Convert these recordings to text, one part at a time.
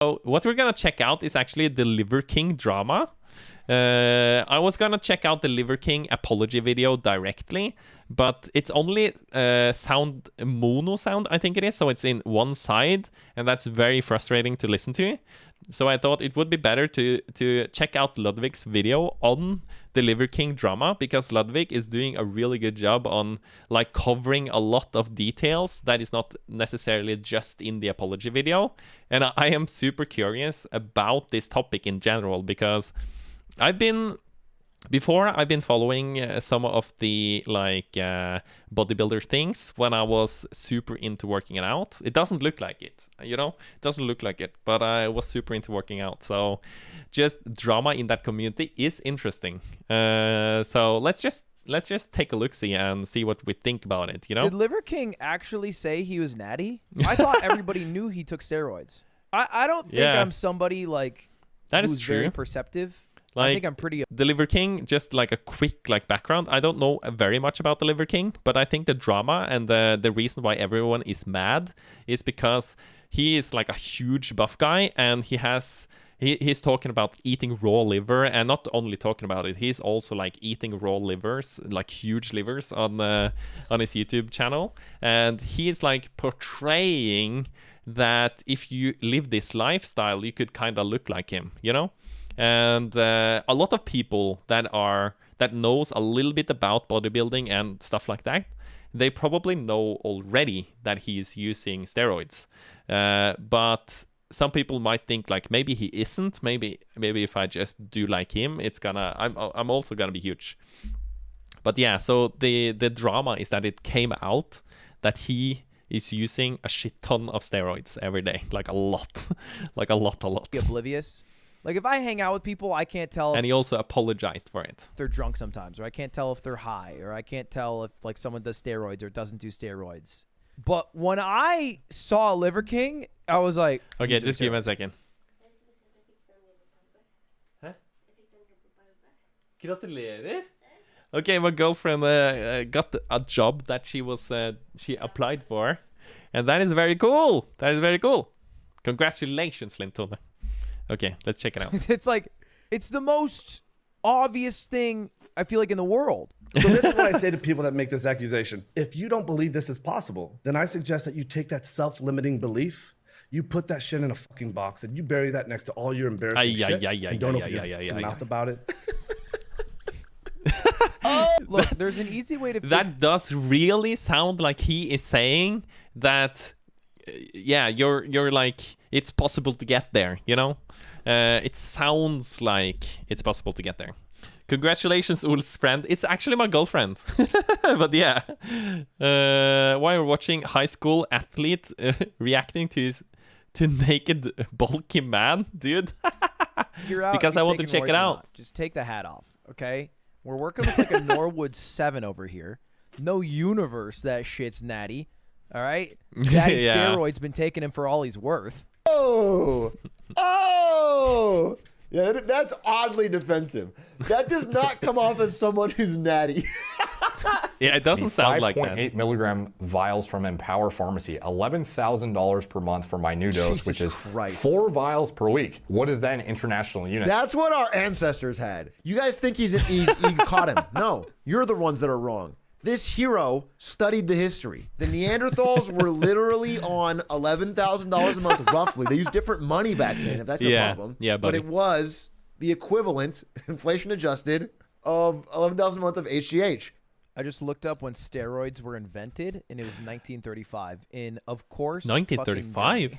So what we're gonna check out is actually the Liver King drama. I was gonna check out the Liver King apology video directly, but it's only sound, mono sound, I think it is. So it's in one side, and that's very frustrating to listen to. So I thought it would be better to check out Ludwig's video on the Liver King drama, because Ludwig is doing a really good job on like covering a lot of details that is not necessarily just in the apology video. And I am super curious about this topic in general, because I've been following some of the like bodybuilder things when I was super into working it out. It doesn't look like it, you know, it doesn't look like it, but I was super into working out. So just drama in that community is interesting. So let's just take a look-see and see what we think about it, you know? Did Liver King actually say he was natty? I thought everybody knew he took steroids. I don't think I'm somebody like that who's is true. very perceptive. Like, I think I'm pretty... The Liver King, just like a quick like background. I don't know very much about the Liver King, but I think the drama and the reason why everyone is mad is because he is like a huge buff guy, and he's talking about eating raw liver, and not only talking about it, he's also like eating raw livers, like huge livers on his YouTube channel. And he's like portraying that if you live this lifestyle, you could kind of look like him, you know? And a lot of people that knows a little bit about bodybuilding and stuff like that, they probably know already that he's using steroids. But some people might think like maybe he isn't. Maybe if I just do like him, I'm also gonna be huge. But yeah, so the drama is that it came out that he is using a shit ton of steroids every day, like a lot, like a lot. Oblivious. Like, if I hang out with people, I can't tell. And he also apologized for it. They're drunk sometimes, or I can't tell if they're high, or I can't tell if like someone does steroids or doesn't do steroids. But when I saw Liver King, I was like, okay, just give me a second. Huh? Gratulerer. Okay, my girlfriend got a job that she applied for, and that is very cool. That is very cool. Congratulations, Lintone. Okay, let's check it out. It's like, it's the most obvious thing I feel like in the world. So this is what I say to people that make this accusation. If you don't believe this is possible, then I suggest that you take that self-limiting belief, you put that shit in a fucking box, and you bury that next to all your embarrassing shit, and don't open your mouth about it. Oh, look, there's an easy way to... That does really sound like he is saying that, yeah, you're like, it's possible to get there, you know? It sounds like it's possible to get there. Congratulations, Ul's friend. It's actually my girlfriend. But yeah. While we're watching high school athlete reacting to naked bulky man, dude. Because I want to check it out. Just take the hat off, okay? We're working with like a Norwood 7 over here. No universe that shit's natty. All right? Daddy steroids been taking him for all he's worth. Oh! Yeah, that's oddly defensive. That does not come off as someone who's natty. Yeah, it doesn't sound like that. 5.8 milligram vials from Empower Pharmacy, $11,000 per month for my new dose, which is 4 vials per week. What is that in international units? That's what our ancestors had. You guys think he caught him? No, you're the ones that are wrong. This hero studied the history. The Neanderthals were literally on $11,000 a month, roughly. They used different money back then, if that's a problem. Yeah, but it was the equivalent, inflation adjusted, of $11,000 a month of HGH. I just looked up when steroids were invented, and it was 1935. In, of course, 1935?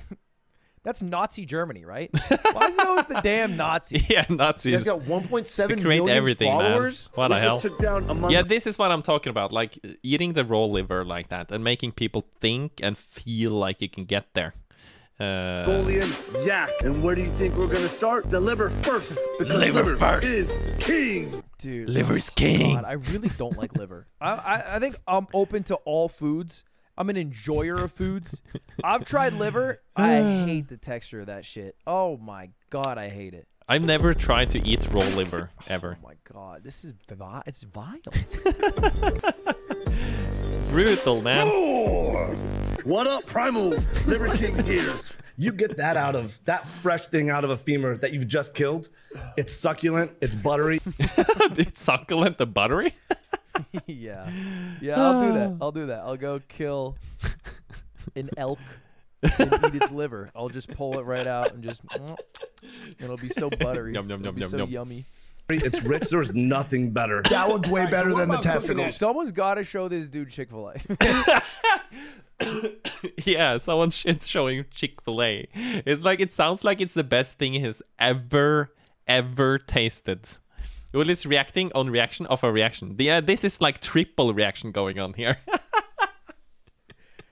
That's Nazi Germany, right? Why is it always the damn Nazis? Yeah, Nazis. He's got 1.7 million followers. Man. What the hell? Yeah, this is what I'm talking about. Like eating the raw liver like that and making people think and feel like you can get there. Bullion, yak. And where do you think we're going to start? The liver first. Because liver first is king. Dude, liver's king. God, I really don't like liver. I think I'm open to all foods. I'm an enjoyer of foods. I've tried liver. I hate the texture of that shit. Oh my God, I hate it. I've never tried to eat raw liver, ever. Oh my God, this is it's vile. Brutal, man. What up, Primal? Liver King here. You get that fresh thing out of a femur that you've just killed. It's succulent. It's buttery. It's succulent, the buttery? Yeah, I'll do that. I'll go kill an elk and eat its liver. I'll just pull it right out and just, it'll be so buttery. Yum, yum, It'll be yum, so yum. yummy. It's rich. There's nothing better. That one's way better than the testicles. Someone's got to show this dude Chick-fil-A. Yeah, someone's showing Chick-fil-A. It's like, it sounds like it's the best thing he has ever tasted. Well, it's reacting on reaction of a reaction. This is like triple reaction going on here.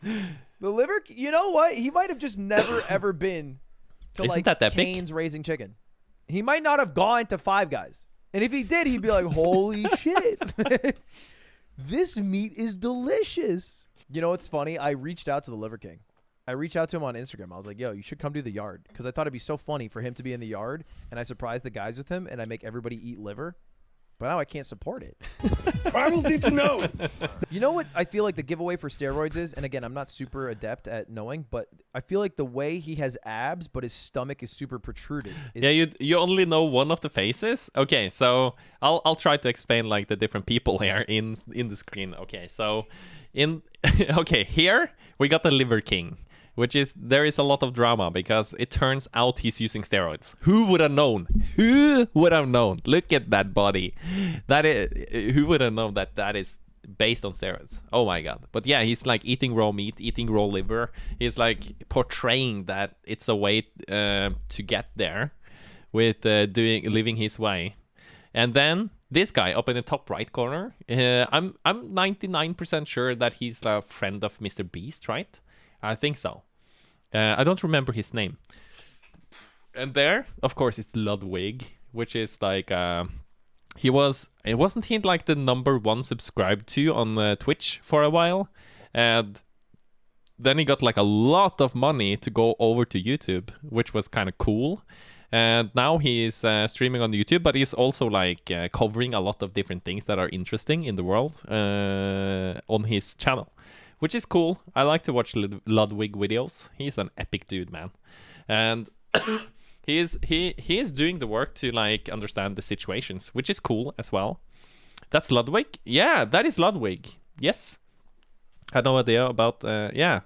The liver, you know what? He might have just never ever been to Isn't like that epic? Cane's Raising Chicken. He might not have gone to Five Guys. And if he did, he'd be like, holy shit. This meat is delicious. You know what's funny? I reached out to the Liver King. I reached out to him on Instagram. I was like, yo, you should come do the yard. Because I thought it'd be so funny for him to be in the yard. And I surprise the guys with him. And I make everybody eat liver. But now I can't support it. Primals need to know. You know what I feel like the giveaway for steroids is? And again, I'm not super adept at knowing, but I feel like the way he has abs, but his stomach is super protruded. Yeah, you only know one of the faces. Okay, so I'll try to explain like the different people here in the screen. Okay, so here we got the Liver King, which is, there is a lot of drama because it turns out he's using steroids. Who would have known? Who would have known? Look at that body. Who would have known that is based on steroids? Oh my god. But yeah, he's like eating raw meat, eating raw liver. He's like portraying that it's a way to get there with living his way. And then this guy up in the top right corner, I'm 99% sure that he's a friend of Mr. Beast, right? I think so. I don't remember his name. And there, of course, it's Ludwig, which is like wasn't he like the #1 subscribed to on Twitch for a while, and then he got like a lot of money to go over to YouTube, which was kind of cool. And now he's streaming on YouTube, but he's also like covering a lot of different things that are interesting in the world on his channel, which is cool. I like to watch Ludwig videos. He's an epic dude, man. And he is doing the work to like understand the situations, which is cool as well. That's Ludwig? Yeah, that is Ludwig. Yes. I had no idea about, yeah.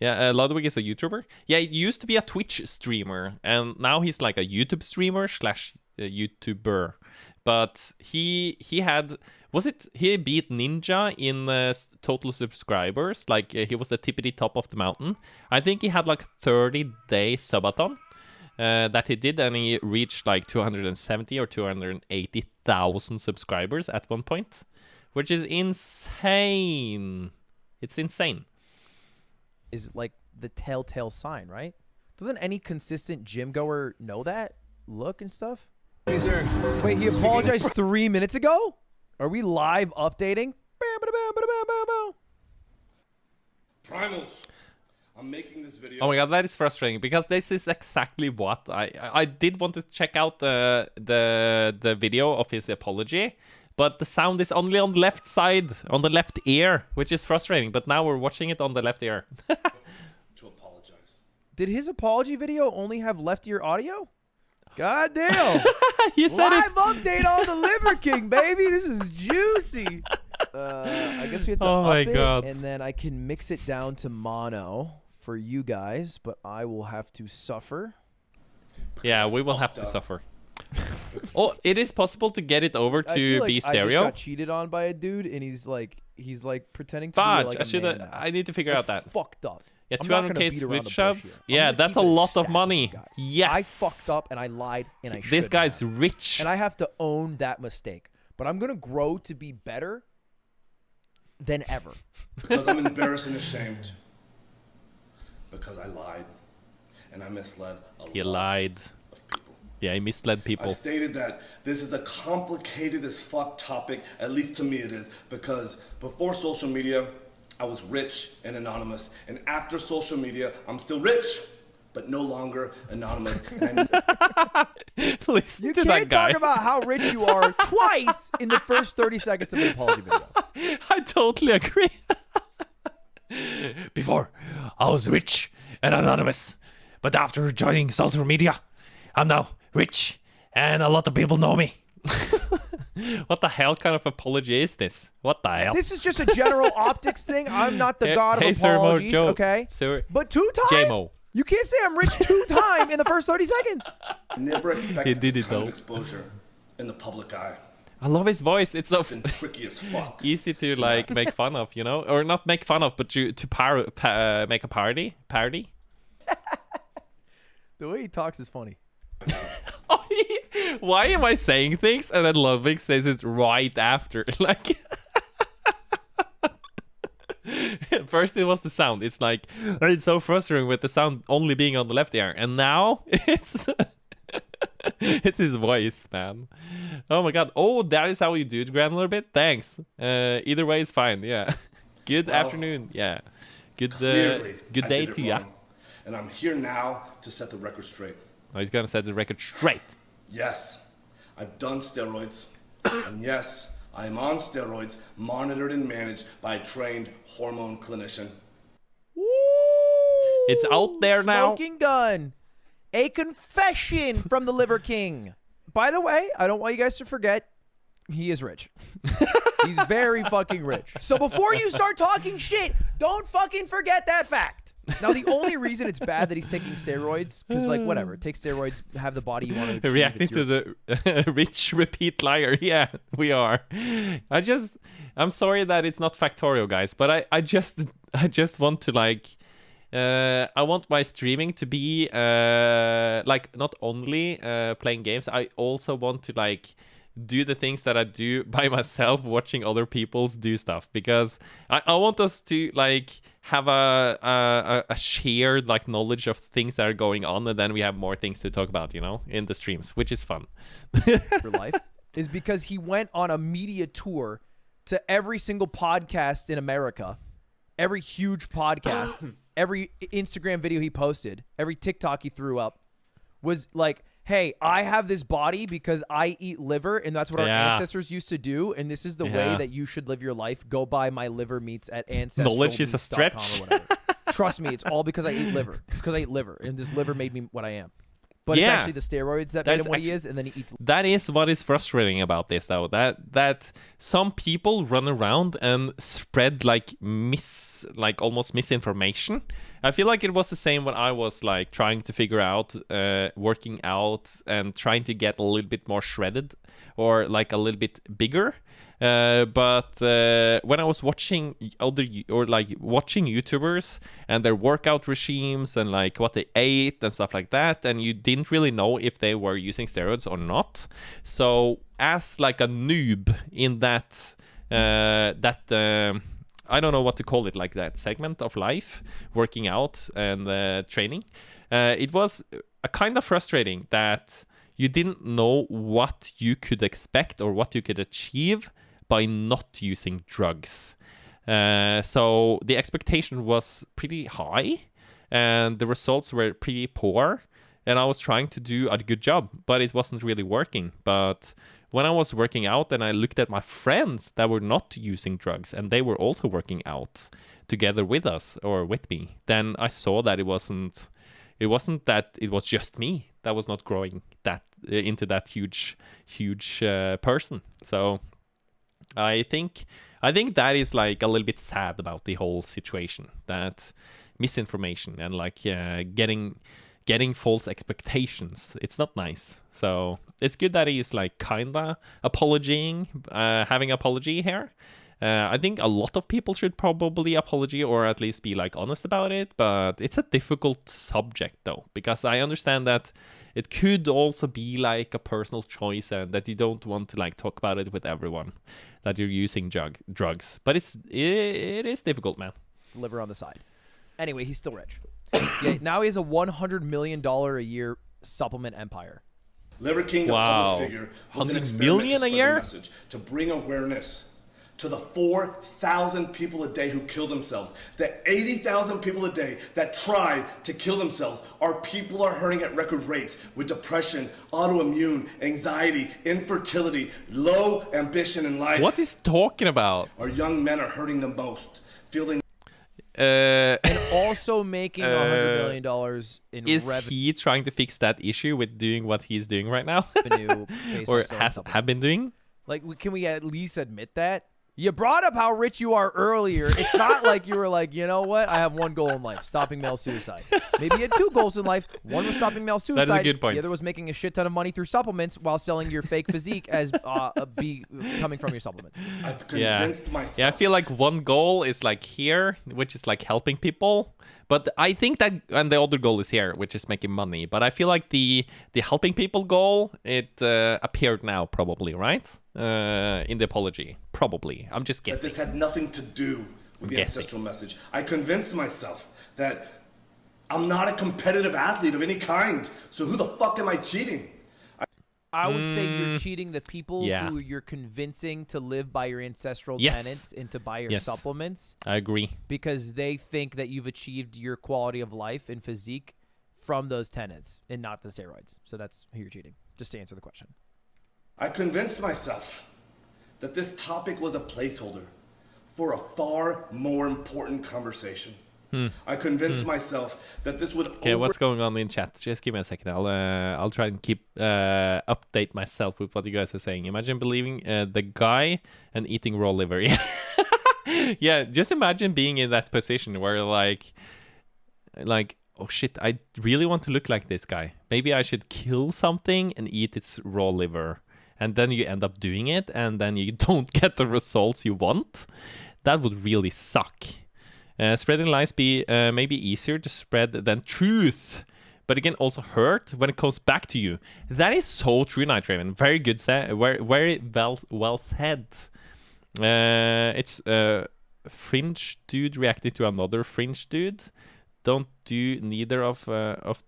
Ludwig is a YouTuber. Yeah, he used to be a Twitch streamer, and now he's like a YouTube streamer / YouTuber. But he beat Ninja in total subscribers. Like he was the tippity top of the mountain. I think he had like 30-day subathon that he did, and he reached like 270 or 280,000 subscribers at one point, which is insane. It's insane. Is like the telltale sign, right? Doesn't any consistent gym goer know that look and stuff? Hey, sir. Wait, he apologized 3 minutes ago? Are we live updating? Primals. I'm making this video. Oh my god, that is frustrating because this is exactly what I did want to check out the video of his apology, but the sound is only on the left side, on the left ear, which is frustrating. But now we're watching it on the left ear. To apologize. Did his apology video only have left ear audio? God damn. You said live it. update on the Liver King, baby. This is juicy. I guess we have to Oh my up God. it, and then I can mix it down to mono for you guys, but I will have to suffer. Yeah, we will have to suffer. Oh, it is possible to get it over I feel to like be I just stereo. got cheated on by a dude, and he's like pretending to be Fudge, like I a should man now. I need to figure I out that. fucked up. Yeah, I'm not gonna 200k beat around the Twitch bush subs. here. I'm Yeah, gonna that's keep a it lot of stacked, money. guys. Yes. I fucked up and I lied and I This shouldn't guy's have. rich. And I have to own that mistake. But I'm gonna grow to be better than ever. Because I'm embarrassed and ashamed. Because I lied. And I misled a lot He lied. of people. Yeah, he misled I people. stated that this is a complicated as fuck topic, at least to me it is, because before social media, I was rich and anonymous, and after social media, I'm still rich, but no longer anonymous. And Listen You to that can't guy. talk about how rich you are twice in the first 30 seconds of an apology video. I totally agree. Before, I was rich and anonymous. But after joining social media, I'm now rich, and a lot of people know me. What the hell kind of apology is this? What the hell? This is just a general optics thing. I'm not the god of apologies, okay? Sir, but 2-time? J-Mo. You can't say I'm rich 2-time in the first 30 seconds. Never expected this kind of exposure in the public eye. I love his voice. It's so tricky as fuck. Easy to like make fun of, you know, or not make fun of, but to make a parody. The way he talks is funny. Why am I saying things and then Ludwig says it right after? Like, first it was the sound. It's like, it's so frustrating with the sound only being on the left ear, and now it's it's his voice, man. Oh my god. Oh, that is how you do it, granular bit. Thanks. Either way is fine. Yeah. Good afternoon. Yeah. Good day to you. And I'm here now to set the record straight. Oh, he's gonna set the record straight. Yes, I've done steroids, and yes, I am on steroids, monitored and managed by a trained hormone clinician. Woo! It's out there now. Smoking gun. A confession from the Liver King. By the way, I don't want you guys to forget, he is rich. He's very fucking rich. So before you start talking shit, don't fucking forget that fact. Now, the only reason it's bad that he's taking steroids, because, like, whatever, take steroids, have the body you want to achieve. Reacting to the rich repeat liar. Yeah, we are. I'm sorry that it's not factorial, guys, but I just want to, like, I want my streaming to be, like, not only playing games, I also want to, like, do the things that I do by myself, watching other people's do stuff, because I want us to like have a shared like knowledge of things that are going on, and then we have more things to talk about, you know, in the streams, which is fun. For life is because he went on a media tour to every single podcast in America, every huge podcast, every Instagram video he posted, every TikTok he threw up was like, hey, I have this body because I eat liver, and that's what our ancestors used to do, and this is the way that you should live your life. Go buy my liver meats at ancestral. Knowledge is a stretch. Trust me, it's all because I eat liver. It's because I eat liver, and this liver made me what I am. But it's actually the steroids that made him what he is, and then he eats. That is what is frustrating about this, though. That some people run around and spread like almost misinformation. I feel like it was the same when I was like trying to figure out working out and trying to get a little bit more shredded or like a little bit bigger. But when I was watching watching YouTubers and their workout regimes and like what they ate and stuff like that, and you didn't really know if they were using steroids or not. So as like a noob in that I don't know what to call it, like that segment of life, working out and training, it was a kind of frustrating that you didn't know what you could expect or what you could achieve by not using drugs. So the expectation was pretty high and the results were pretty poor, and I was trying to do a good job, but it wasn't really working. But when I was working out and I looked at my friends that were not using drugs and they were also working out together with us or with me, then I saw that it wasn't that it was just me that was not growing that into that huge person. So I think that is like a little bit sad about the whole situation, that misinformation and like getting false expectations. It's not nice. So it's good that he's like kinda apologizing, having apology here. I think a lot of people should probably apology or at least be like honest about it, but it's a difficult subject though, because I understand that it could also be like a personal choice and that you don't want to like talk about it with everyone that you're using drugs. But it is difficult, man. Liver on the side. Anyway, he's still rich. Yeah, now he has a $100 million a year supplement empire. Liver King, the public figure, was an experiment million to spread a year? a message to bring awareness to the 4,000 people a day who kill themselves, the 80,000 people a day that try to kill themselves. Our people are hurting at record rates with depression, autoimmune, anxiety, infertility, low ambition in life. What is talking about? Our young men are hurting the most, feeling and also making $100 million in is he trying to fix that issue with doing what he's doing right now? Or have been doing? Like, can we at least admit that? You brought up how rich you are earlier. It's not like you were like, you know what? I have one goal in life, stopping male suicide. Maybe you had two goals in life. One was stopping male suicide. That is a good point. The other was making a shit ton of money through supplements while selling your fake physique as coming from your supplements. I've convinced myself. Yeah, I feel like one goal is like here, which is like helping people. But I think that, and the other goal is here, which is making money. But I feel like the helping people goal, it appeared now probably, right? In the apology, probably. I'm just guessing. This had nothing to do with the ancestral message. I convinced myself that I'm not a competitive athlete of any kind. So who the fuck am I cheating? I would say you're cheating the people who you're convincing to live by your ancestral tenets and to buy your supplements. I agree. Because they think that you've achieved your quality of life and physique from those tenets and not the steroids. So that's who you're cheating, just to answer the question. I convinced myself that this topic was a placeholder for a far more important conversation. I convinced myself that this would. Okay, what's going on in chat? Just give me a second. I'll try and keep update myself with what you guys are saying. Imagine believing the guy and eating raw liver. Yeah, just imagine being in that position where like, oh shit, I really want to look like this guy. Maybe I should kill something and eat its raw liver. And then you end up doing it, and then you don't get the results you want. That would really suck. Spreading lies be maybe easier to spread than truth, but it can also hurt when it comes back to you. That is so true, Night Raven. Very good, very well said. It's a fringe dude reacting to another fringe dude. Don't do neither of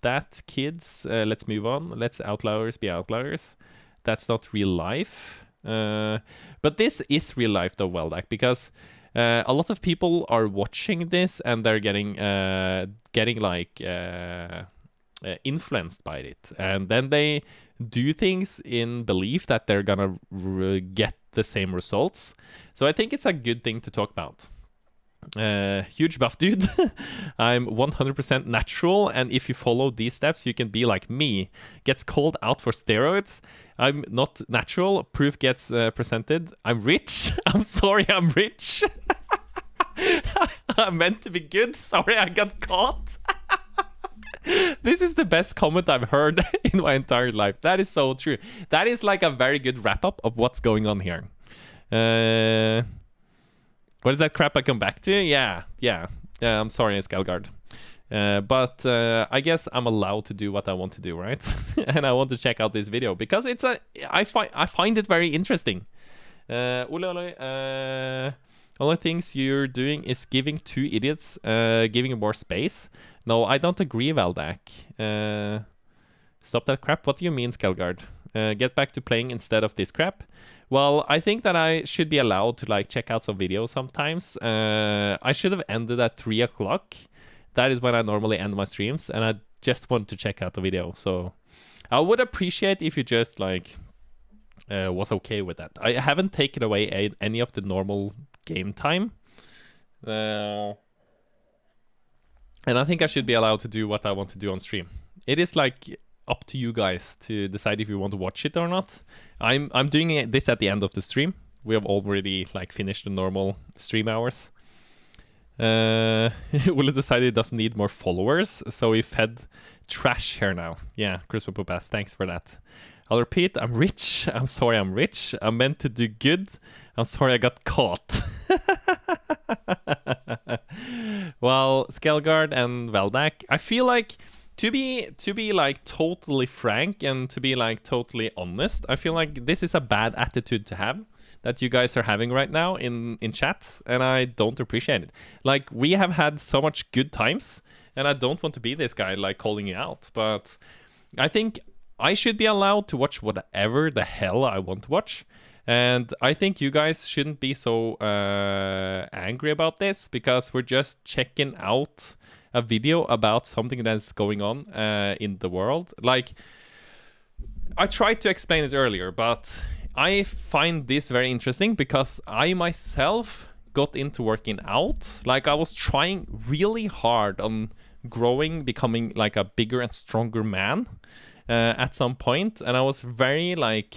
that, kids. Let's move on. Let's outliers be outliers. That's not real life. But this is real life, though, Weldak, because a lot of people are watching this and they're getting like influenced by it, and then they do things in belief that they're gonna get the same results. So I think it's a good thing to talk about. Huge buff dude. I'm 100% natural, and if you follow these steps you can be like me. Gets called out for steroids. I'm not natural. Proof gets presented. I'm rich. I'm sorry, I'm rich. I meant to be good. Sorry, I got caught. This is the best comment I've heard in my entire life. That is so true. That is like a very good wrap-up of what's going on here. What is that crap I come back to? Yeah, I'm sorry, Skelgard. But I guess I'm allowed to do what I want to do, right? And I want to check out this video because I find it very interesting. Only things you're doing is giving two idiots giving more space. No, I don't agree, Valdak. Stop that crap. What do you mean, Skelgard? Get back to playing instead of this crap. Well, I think that I should be allowed to like check out some videos sometimes. I should have ended at 3 o'clock. That is when I normally end my streams, and I just want to check out the video. So I would appreciate if you just like was okay with that. I haven't taken away any of the normal game time. And I think I should be allowed to do what I want to do on stream. It is like up to you guys to decide if you want to watch it or not. I'm doing this at the end of the stream. We have already like finished the normal stream hours. Will decide it doesn't need more followers, so we fed trash here now. Yeah, 𝗦ci𝗰𝗶𝗹𝘀, thanks for that. I'll repeat, I'm rich. I'm sorry I'm rich. I'm meant to do good. I'm sorry I got caught. Well, Skelgard and Veldak, I feel like to be like totally frank and to be like totally honest, I feel like this is a bad attitude to have that you guys are having right now in chat, and I don't appreciate it. Like, we have had so much good times, and I don't want to be this guy like calling you out, but I think I should be allowed to watch whatever the hell I want to watch. And I think you guys shouldn't be so angry about this, because we're just checking out a video about something that's going on in the world. Like, I tried to explain it earlier, but I find this very interesting because I myself got into working out. Like I was trying really hard on growing, becoming like a bigger and stronger man at some point, and I was very like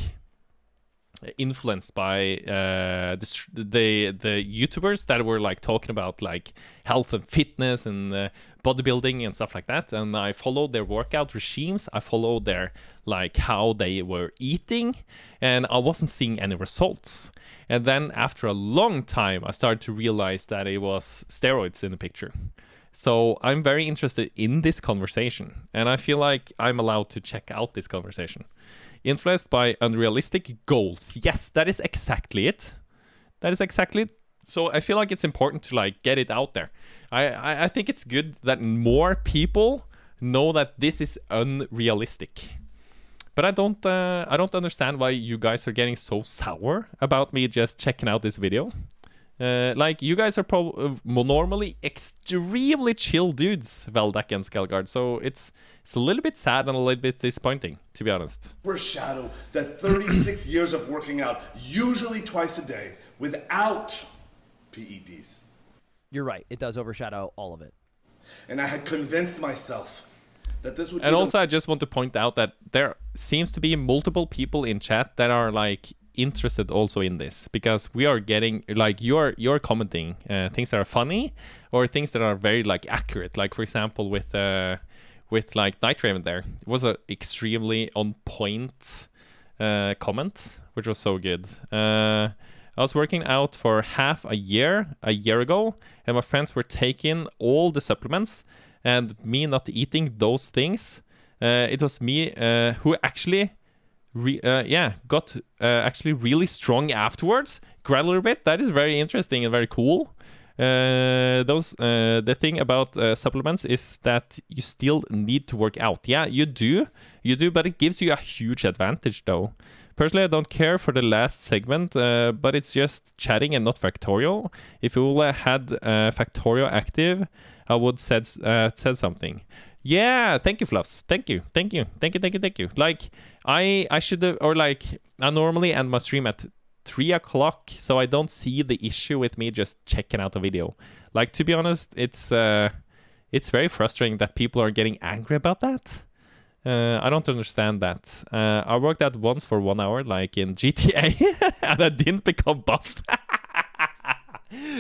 influenced by the YouTubers that were like talking about like health and fitness and bodybuilding and stuff like that, and I followed their workout regimes. I followed their like how they were eating, and I wasn't seeing any results. And then after a long time I started to realize that it was steroids in the picture. So I'm very interested in this conversation, and I feel like I'm allowed to check out this conversation. Influenced by unrealistic goals. Yes, that is exactly it. That is exactly it. So I feel like it's important to like get it out there. I think it's good that more people know that this is unrealistic. But I don't understand why you guys are getting so sour about me just checking out this video. Like, you guys are normally extremely chill dudes, 𝗦cie and 𝗦cie, so it's a little bit sad and a little bit disappointing, to be honest. Overshadow that 36 years of working out, usually twice a day, without PEDs. You're right. It does overshadow all of it. And I had convinced myself that this would be... And also, I just want to point out that there seems to be multiple people in chat that are, like, interested also in this, because we are getting like you're commenting things that are funny or things that are very like accurate, like for example with like 𝗦cie there, it was a extremely on point comment, which was so good. I was working out for half a year ago, and my friends were taking all the supplements and me not eating those things. It was me who actually got actually really strong afterwards, gradually a bit. That is very interesting and very cool. The thing about supplements is that you still need to work out. Yeah, you do, but it gives you a huge advantage though. Personally, I don't care for the last segment, but it's just chatting and not Factorio. If Ole had Factorio active, I would said something. Yeah, thank you, Fluffs. Thank you. Like, I should have, or like, I normally end my stream at 3 o'clock, so I don't see the issue with me just checking out a video. Like, to be honest, it's very frustrating that people are getting angry about that. I don't understand that. I worked out once for 1 hour, like in GTA, and I didn't become buff.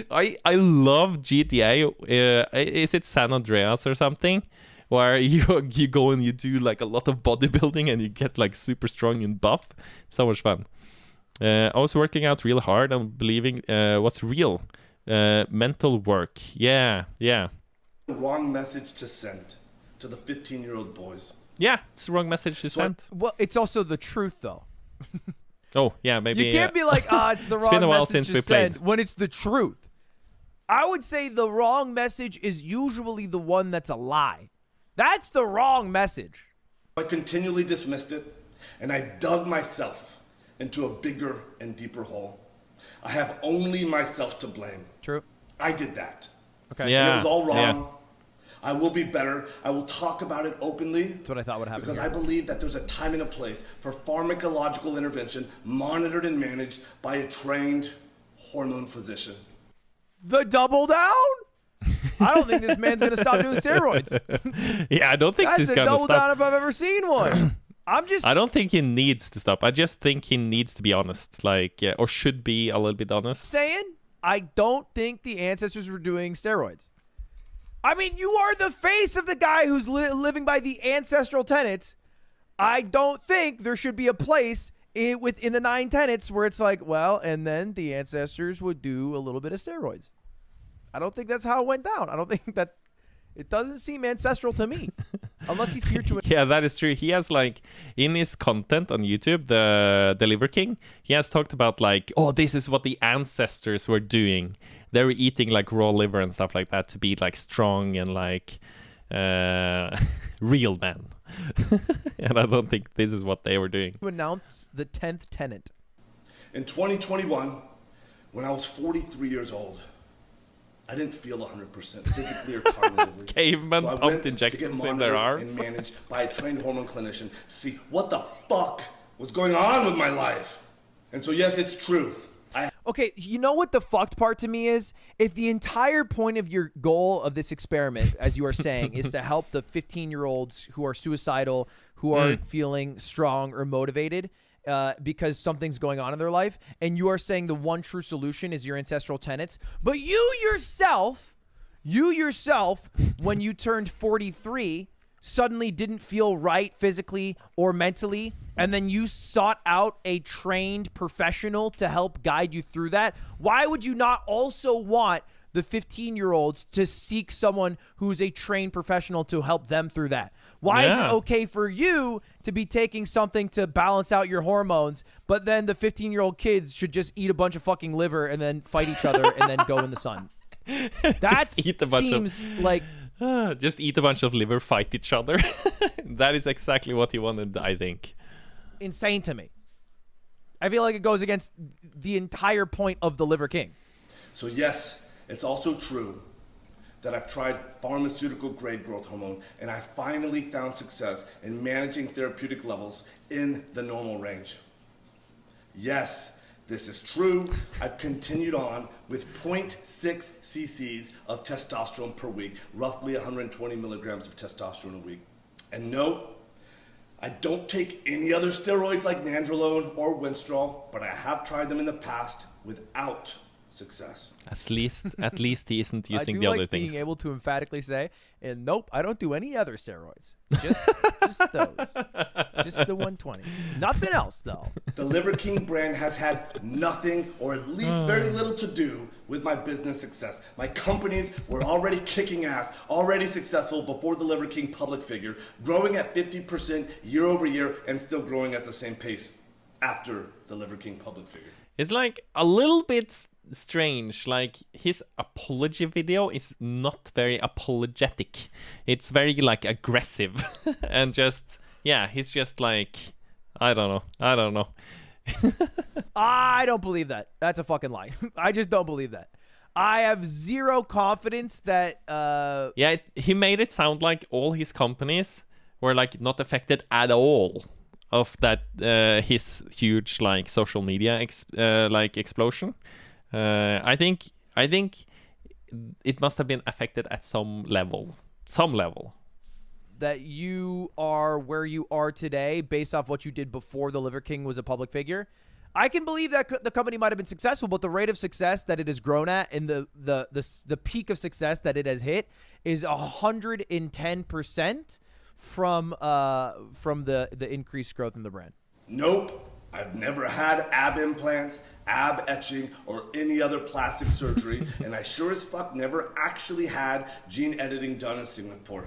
I love GTA. Is it San Andreas or something? Where you go and you do like a lot of bodybuilding and you get like super strong and buff. So much fun. I was working out real hard and believing what's real. Mental work. Yeah. Wrong message to send to the 15-year-old boys. Yeah, it's the wrong message to send. Well, it's also the truth though. Oh, yeah, maybe. You can't be like, it's the wrong message to send when it's the truth. I would say the wrong message is usually the one that's a lie. That's the wrong message. I continually dismissed it, and I dug myself into a bigger and deeper hole. I have only myself to blame. True. I did that. Okay. Yeah. And it was all wrong. Yeah. I will be better. I will talk about it openly. That's what I thought would happen. Because I believe that there's a time and a place for pharmacological intervention monitored and managed by a trained hormone physician. The double down? I don't think this man's going to stop doing steroids. Yeah, I don't think he's going to stop. That's a double down if I've ever seen one. I don't think he needs to stop. I just think he needs to be honest, like, or should be a little bit honest. Saying, I don't think the ancestors were doing steroids. I mean, you are the face of the guy who's living by the ancestral tenets. I don't think there should be a place within the 9 tenets where it's like, well, and then the ancestors would do a little bit of steroids. I don't think that's how it went down. I don't think that it doesn't seem ancestral to me, unless he's here to. Yeah, that is true. He has like in his content on YouTube, the Liver King, he has talked about like, oh, this is what the ancestors were doing. They were eating like raw liver and stuff like that to be like strong and like real men. And I don't think this is what they were doing. To announce the 10th tenet. In 2021, when I was 43 years old, I didn't feel 100% physically or cognitively. Cavemen pumped injections in their arms. And managed by a trained hormone clinician to see what the fuck was going on with my life. And so, yes, it's true. Okay, you know what the fucked part to me is? If the entire point of your goal of this experiment, as you are saying, is to help the 15-year-olds who are suicidal, who are feeling strong or motivated because something's going on in their life, and you are saying the one true solution is your ancestral tenets, but you yourself, when you turned 43, suddenly didn't feel right physically or mentally, and then you sought out a trained professional to help guide you through that. Why would you not also want the 15-year-olds to seek someone who's a trained professional to help them through that? Why is it okay for you to be taking something to balance out your hormones, but then the 15-year-old kids should just eat a bunch of fucking liver and then fight each other and then go in the sun? That seems like... Just eat a bunch of liver, fight each other. That is exactly what he wanted, I think. Insane to me. I feel like it goes against the entire point of the Liver King. So yes, it's also true that I've tried pharmaceutical grade growth hormone, and I finally found success in managing therapeutic levels in the normal range. Yes, this is true. I've continued on with 0.6 cc's of testosterone per week, roughly 120 milligrams of testosterone a week. And no, I don't take any other steroids like nandrolone or winstrol, but I have tried them in the past without success. At least he isn't using the other things. Being able to emphatically say, and nope, I don't do any other steroids. Just those. Just the 120. Nothing else, though. The Liver King brand has had nothing, or at least very little, to do with my business success. My companies were already kicking ass, already successful before the Liver King public figure, growing at 50% year over year, and still growing at the same pace after the Liver King public figure. It's like a little bit strange. Like, his apology video is not very apologetic. It's very like aggressive and just, yeah, he's just like, I don't know. I don't believe that. That's a fucking lie. I just don't believe that. I have zero confidence that he made it sound like all his companies were like not affected at all of that his huge like social media explosion. I think it must have been affected at some level. That you are where you are today based off what you did before the Liver King was a public figure. I can believe that the company might have been successful, but the rate of success that it has grown at and the peak of success that it has hit is 110% from the increased growth in the brand. Nope. I've never had ab implants, ab etching, or any other plastic surgery, and I sure as fuck never actually had gene editing done in 𝗦ci𝗰𝗶𝗹𝘀.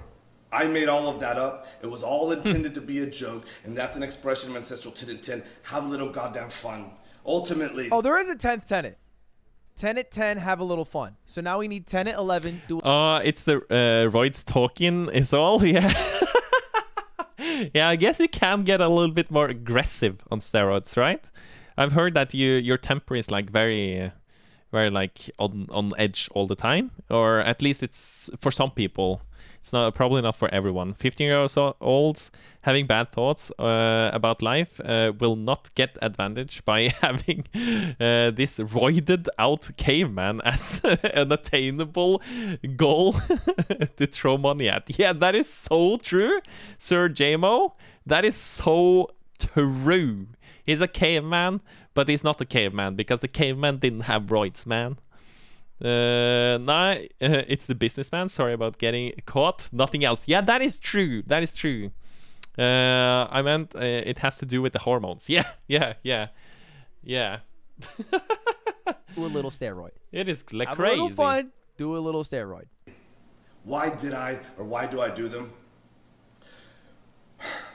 I made all of that up. It was all intended to be a joke, and that's an expression of ancestral tenet 10. Have a little goddamn fun. Ultimately... Oh, there is a 10th tenet. Tenet 10, have a little fun. So now we need tenet 11. It's the roids talking is all, yeah. Yeah, I guess you can get a little bit more aggressive on steroids, right? I've heard that your temper is like very like on edge all the time, or at least it's for some people. It's probably not for everyone. 15-year-olds having bad thoughts about life will not get advantage by having this roided out caveman as an attainable goal to throw money at. Yeah, that is so true, Sir JMO. That is so true. He's a caveman, but he's not a caveman because the caveman didn't have roids, man. It's the businessman. Sorry about getting caught. Nothing else. Yeah, that is true. I meant it has to do with the hormones. Yeah. Do a little steroid. It is like Have crazy. a little fun. Do a little steroid. Why did I, or why do I do them?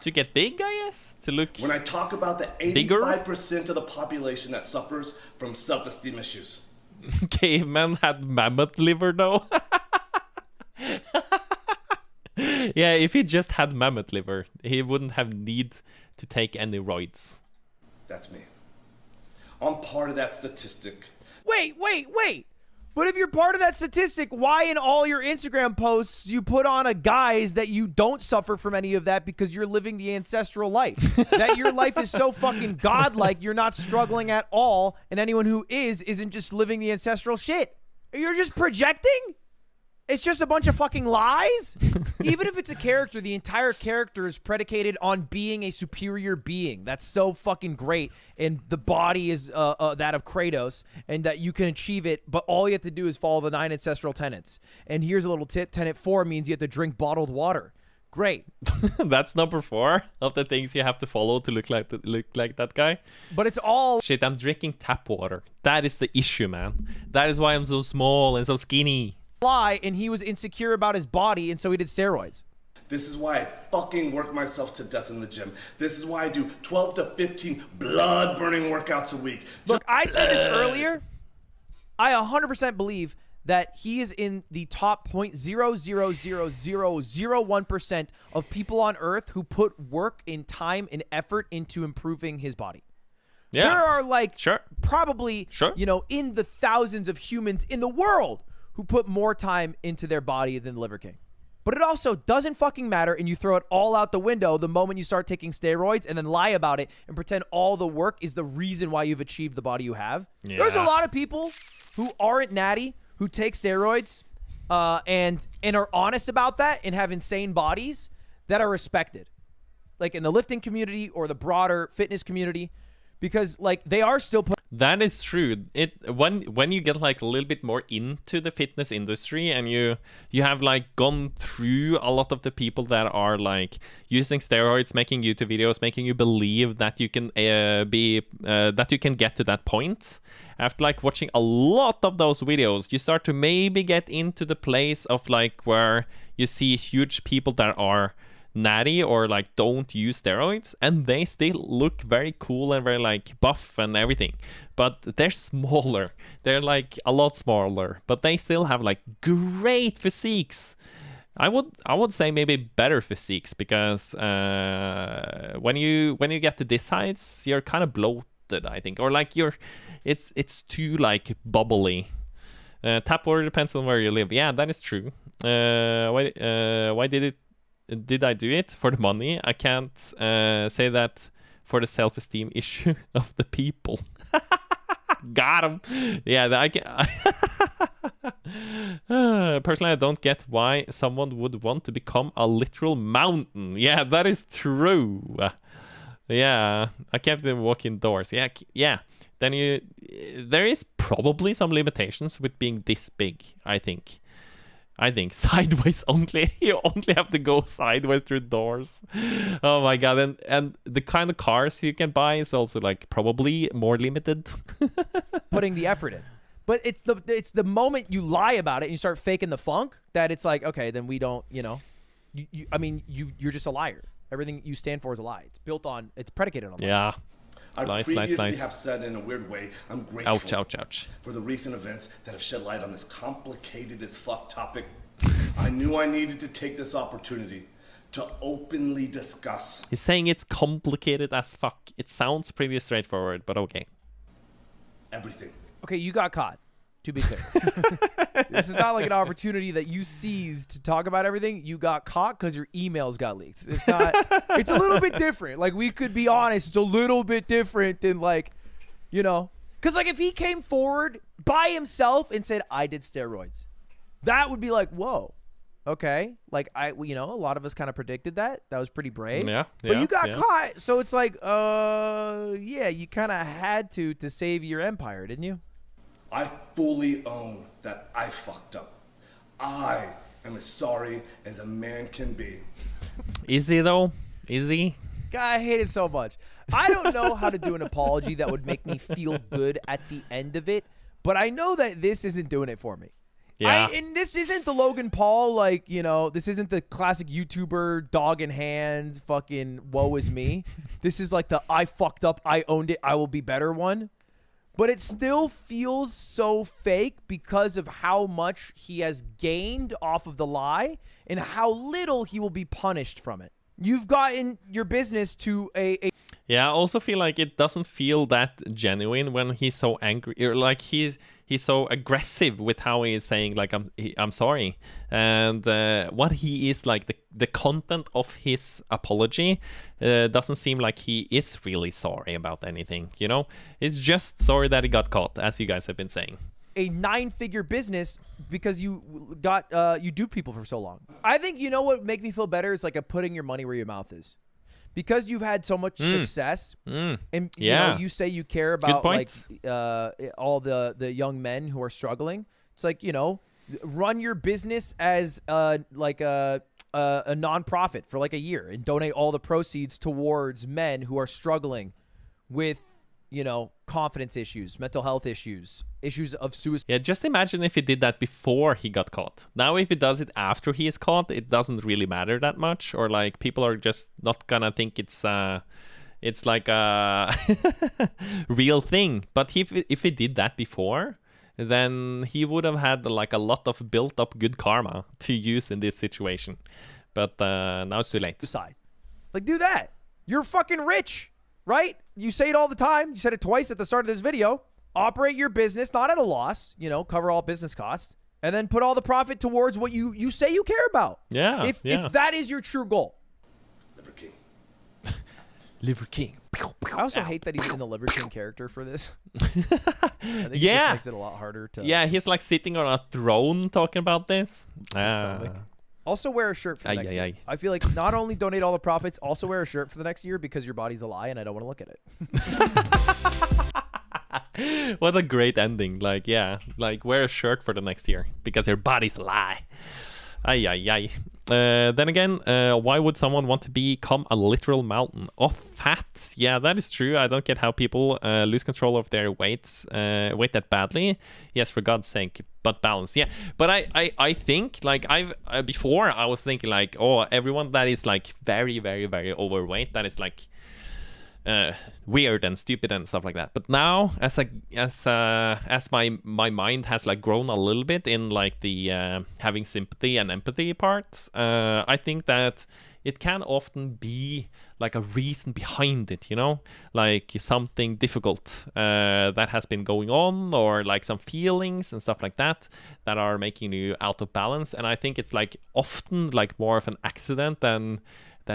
To get big, I guess. To look. When I talk about the 85% of the population that suffers from self-esteem issues. Caveman had mammoth liver though. Yeah, if he just had mammoth liver, he wouldn't have need to take any roids. That's me. I'm part of that statistic. Wait. But if you're part of that statistic, why in all your Instagram posts you put on a guise that you don't suffer from any of that because you're living the ancestral life? That your life is so fucking godlike, you're not struggling at all, and anyone who isn't just living the ancestral shit. You're just projecting? It's just a bunch of fucking lies? Even if it's a character, the entire character is predicated on being a superior being. That's so fucking great. And the body is that of Kratos, and that you can achieve it, but all you have to do is follow the 9 ancestral tenets. And here's a little tip. Tenet 4 means you have to drink bottled water. Great. That's number 4 of the things you have to follow to look like that guy. But it's all... Shit, I'm drinking tap water. That is the issue, man. That is why I'm so small and so skinny. And he was insecure about his body, and so he did steroids. This is why I fucking work myself to death in the gym. This is why I do 12 to 15 blood-burning workouts a week. Look, I said this earlier. I 100% believe that he is in the top 0.00001% of people on Earth who put work and time and effort into improving his body. Yeah. There are probably, in the thousands of humans in the world who put more time into their body than Liver King. But it also doesn't fucking matter, and you throw it all out the window the moment you start taking steroids and then lie about it and pretend all the work is the reason why you've achieved the body you have. Yeah. There's a lot of people who aren't natty, who take steroids and are honest about that and have insane bodies that are respected. Like in the lifting community or the broader fitness community. Because like they are still that is true. When you get like a little bit more into the fitness industry and you have like gone through a lot of the people that are like using steroids, making YouTube videos, making you believe that you can that you can get to that point. After like watching a lot of those videos, you start to maybe get into the place of like where you see huge people that are natty or like don't use steroids, and they still look very cool and very like buff and everything, but they're smaller. They're like a lot smaller, but they still have like great physiques. I would say maybe better physiques, because when you get to this heights, you're kind of bloated, I think, or like it's too like bubbly. Tap water depends on where you live. Yeah, that is true. Why did I do it for the money? I can't say that for the self-esteem issue of the people. Got him. Yeah, I can. Personally, I don't get why someone would want to become a literal mountain. Yeah, that is true. Yeah, I kept them walking indoors. Yeah. Then there is probably some limitations with being this big, I think sideways only. You only have to go sideways through doors. Oh my god. And the kind of cars you can buy is also like probably more limited. Putting the effort in. But it's the moment you lie about it and you start faking the funk that it's like, okay, then we don't, you're just a liar. Everything you stand for is a lie. It's predicated on lies. Yeah. I previously have said in a weird way, I'm grateful ouch. for the recent events that have shed light on this complicated as fuck topic. I knew I needed to take this opportunity to openly discuss. He's saying it's complicated as fuck. It sounds pretty straightforward, but okay. Everything. Okay, you got caught, to be clear. This is not like an opportunity that you seized to talk about everything. You got caught because your emails got leaked. It's not. It's a little bit different. Like, we could be honest. It's a little bit different than like, because like if he came forward by himself and said, I did steroids, that would be like, whoa, okay. Like a lot of us kind of predicted that. That was pretty brave. Yeah. But you got caught, so it's like, yeah, you kind of had to save your empire, didn't you? I fully own that I fucked up. I am as sorry as a man can be. Is he though? Is he? God, I hate it so much. I don't know how to do an apology that would make me feel good at the end of it, but I know that this isn't doing it for me. Yeah. And this isn't the Logan Paul, like, this isn't the classic YouTuber dog in hand fucking woe is me. This is like the I fucked up, I owned it, I will be better one. But it still feels so fake because of how much he has gained off of the lie and how little he will be punished from it. You've gotten your business to a Yeah, I also feel like it doesn't feel that genuine when he's so angry, or like he's so aggressive with how he is saying like I'm sorry, and what he is like the content of his apology doesn't seem like he is really sorry about anything. You know, it's just sorry that he got caught, as you guys have been saying. A 9-figure business because you got you duped people for so long. I think you know what make me feel better is like a putting your money where your mouth is. Because you've had so much success, and you know, you say you care about like all the young men who are struggling. It's like, you know, run your business as like a nonprofit for like a year and donate all the proceeds towards men who are struggling with, you know, confidence issues, mental health issues, issues of suicide. Yeah, just imagine if he did that before he got caught. Now, if he does it after he is caught, it doesn't really matter that much, or like people are just not gonna think it's like a real thing. But if he did that before, then he would have had like a lot of built up good karma to use in this situation. But now it's too late. Decide, like, do that. You're fucking rich. Right? You say it all the time. You said it twice at the start of this video. Operate your business, not at a loss, you know, cover all business costs, and then put all the profit towards what you say you care about. Yeah. If that is your true goal. Liver King. Liver King. I also hate that he's in the Liver King character for this. I think it just makes it a lot harder to... Yeah, he's like sitting on a throne talking about this. Also wear a shirt for the next year. I feel like not only donate all the profits, also wear a shirt for the next year because your body's a lie and I don't want to look at it. What a great ending. Like, yeah, like wear a shirt for the next year because your body's a lie. Then again, why would someone want to become a literal mountain of fat? Yeah, that is true. I don't get how people lose control of their weight that badly. Yes, for God's sake, but balance. Yeah, but I think like before I was thinking like, oh, everyone that is like very, very, very overweight, that is like weird and stupid and stuff like that. But now, as my mind has like grown a little bit in like the having sympathy and empathy parts, I think that it can often be like a reason behind it, you know, like something difficult that has been going on, or like some feelings and stuff like that are making you out of balance. And I think it's like often like more of an accident than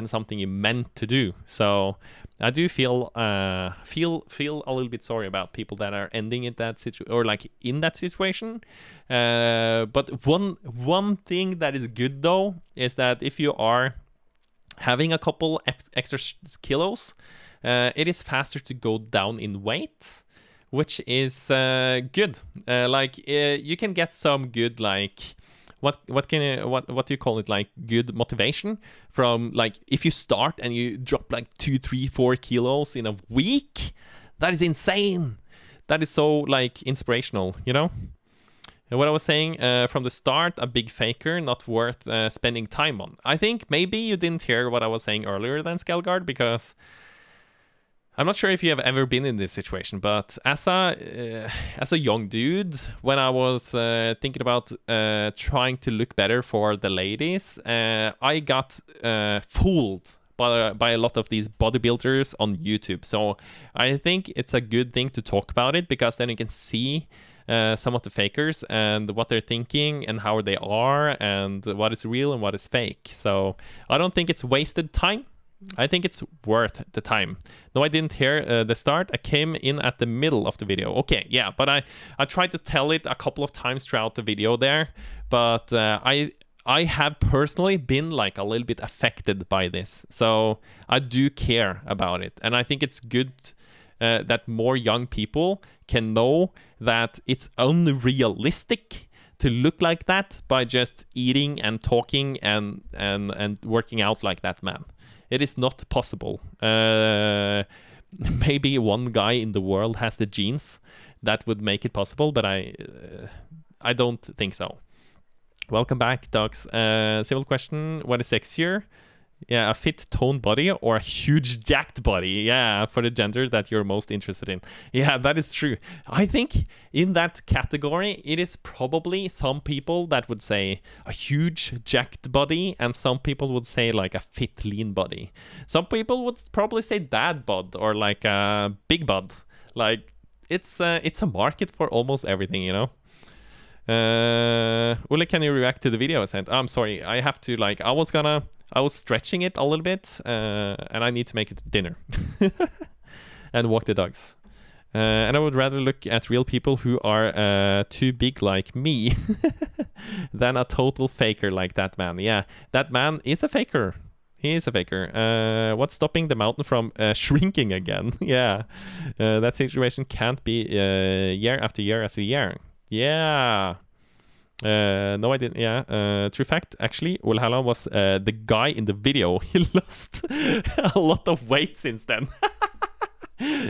something you meant to do. So I do feel a little bit sorry about people that are ending in that situation, or like in that situation. But one thing that is good though is that if you are having a couple extra kilos, it is faster to go down in weight, which is good. You can get some good like what do you call it, like good motivation from like if you start and you drop like 2, 3, 4 kilos in a week. That is insane. That is so like inspirational, you know. And what I was saying from the start, a big faker, not worth spending time on. I think maybe you didn't hear what I was saying earlier than 𝗦cie𝗰𝗶𝗹𝘀, because I'm not sure if you have ever been in this situation, but as a young dude, when I was thinking about trying to look better for the ladies, I got fooled by a lot of these bodybuilders on YouTube. So I think it's a good thing to talk about it, because then you can see some of the fakers and what they're thinking and how they are and what is real and what is fake. So I don't think it's wasted time. I think it's worth the time. No, I didn't hear the start. I came in at the middle of the video. Okay, yeah, but I tried to tell it a couple of times throughout the video there. But I have personally been like a little bit affected by this. So I do care about it. And I think it's good that more young people can know that it's unrealistic to look like that by just eating and talking and working out like that, man. It is not possible. Maybe one guy in the world has the genes that would make it possible, but I don't think so. Welcome back, dogs. Simple question: what is sexier, Yeah, a fit toned body or a huge jacked body. Yeah, for the gender that you're most interested in. Yeah, that is true. I think in that category, it is probably some people that would say a huge jacked body, and some people would say like a fit lean body. Some people would probably say dad bod or like a big bod. Like it's a market for almost everything, you know. Ole, can you react to the video I sent? I'm sorry, I have to like I was stretching it a little bit, and I need to make it dinner and walk the dogs. And I would rather look at real people who are too big like me than a total faker like that man. Yeah, that man is a faker. He is a faker. What's stopping the mountain from shrinking again? Yeah, that situation can't be year after year after year. Yeah. No, I didn't. Yeah. True fact. Actually, Ole Herland was the guy in the video. He lost a lot of weight since then.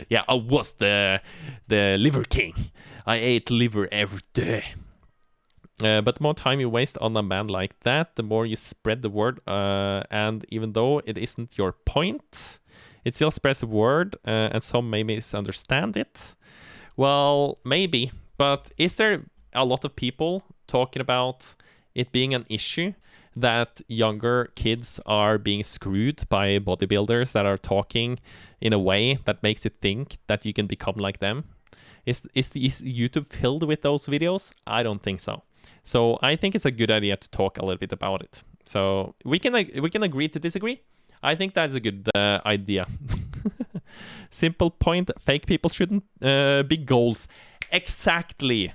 Yeah, I was the liver king. I ate liver every day. But the more time you waste on a man like that, the more you spread the word. And even though it isn't your point, it still spreads the word, and some may misunderstand it. Well, maybe. But is there a lot of people talking about it being an issue that younger kids are being screwed by bodybuilders that are talking in a way that makes you think that you can become like them? Is YouTube filled with those videos? I don't think so. So I think it's a good idea to talk a little bit about it. So we can agree to disagree. I think that's a good idea. Simple point: fake people shouldn't big goals. Exactly.